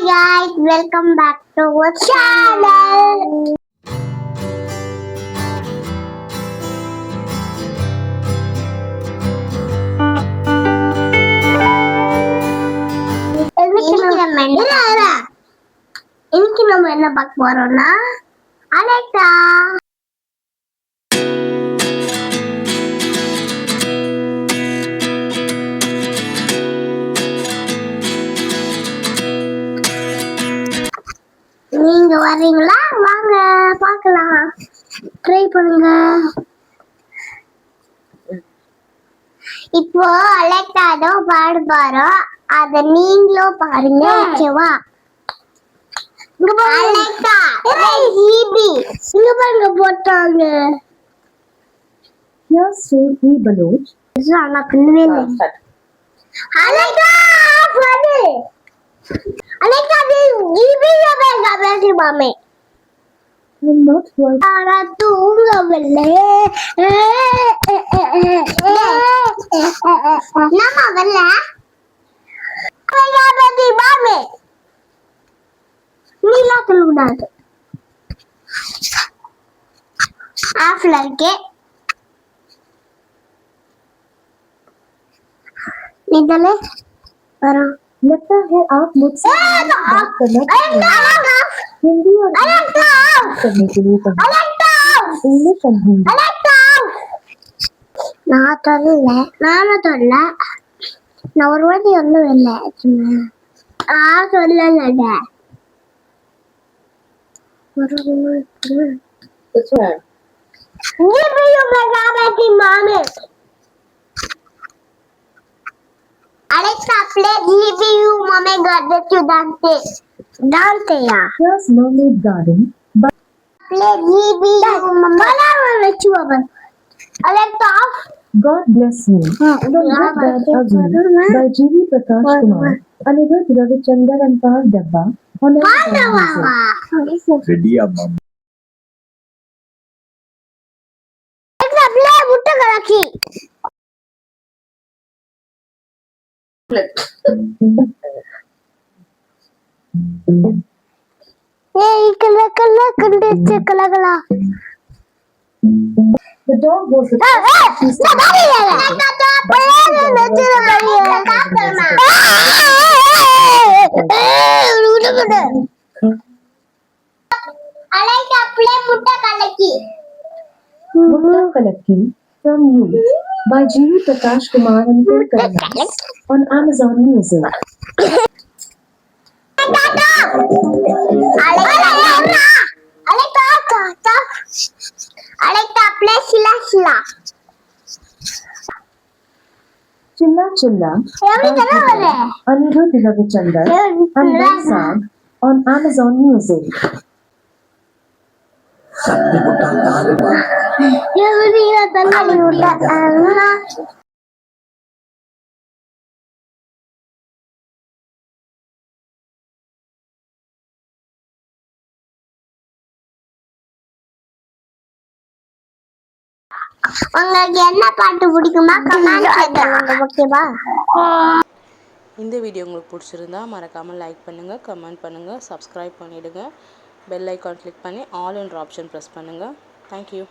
guys, welcome back to our channel. இன்னைக்கு நம்ம என்ன பார்க்க போறோம்னா அலெக்சா. நீங்க வரீங்களா? வாங்க பார்க்கலாம். ட்ரை பண்ணுங்க. இப்போ அலெக்சா தான் பாடு போறோம். அத நீங்களும் பாருங்க, ஓகேவா? இங்க பாருங்க அலெக்சா, ஜிபி இங்க பாருங்க போட்டாங்க. Here say he Baloch. நான் பண்ணவே இல்லை. அலெக்சா பாடு. அலெக்சா ஜிபி வேகா பேசி மாமே. I'm not worried. ஆனா தூங்கவில்லை. நம்ம வரல. வேகா பேசி மாமே. நீலா சொல்லுடாது. ஆஃப்ல இருக்கே. निकले करो लगता है आप मुझसे बात करना हिंदी और करने के लिए इंग्लिश और हिंदी நான் சொல்லல, நானும் சொல்ல. நான் ஒரு வாட்டி ஒன்றும் இல்லை. நான் சொல்லலங்க. Alexa, play GBU Mame Garden to Dante. Dante, yeah. Here's Mermaid Garden. But Play GBU Mame. Alexa, off. God bless you. From Good Bad Ugly by G.V. Prakash Kumar. Anirudh Ravichandar and Paul Dabba. On Ready Amma. Alexa, play Mutta Galaki. Hey, kala kala kande kala kala. the dog was a Alexa, play Mutta Galaki. Mutta Kalaki from You by G.V. Prakash Kumar and Phil Karnas on Amazon Music. Alexa, play Shila Shila. Chilla Chilla by Anirudh Ravichandar and Ben Sag on Amazon Music. உங்களுக்கு என்ன பாட்டு பிடிக்குமா comment பண்ணுங்க, ஓகேவா? இந்த video உங்களுக்கு பிடிச்சிருந்தா மறக்காமல் லைக் பண்ணுங்கள், கமெண்ட் பண்ணுங்கள், சப்ஸ்கிரைப் பண்ணிவிடுங்க. பெல் ஐக்கான் கிளிக் பண்ணி ஆல் என்ற ஆப்ஷன் ப்ரெஸ் பண்ணுங்கள். தேங்க்யூ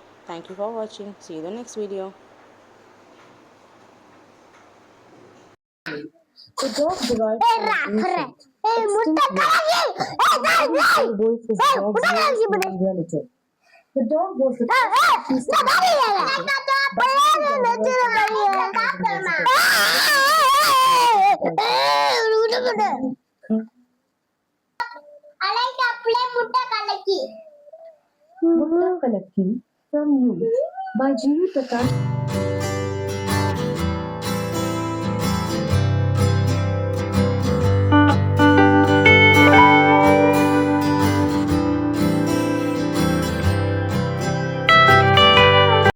ஃபார் வாட்சிங். See you in the next video. The dog derived from ancient, extinct voice is dog's most relative. The dog was the first Alexa, play Mutta Galaki. Mutta Kalaki from You by G.V. Prakash.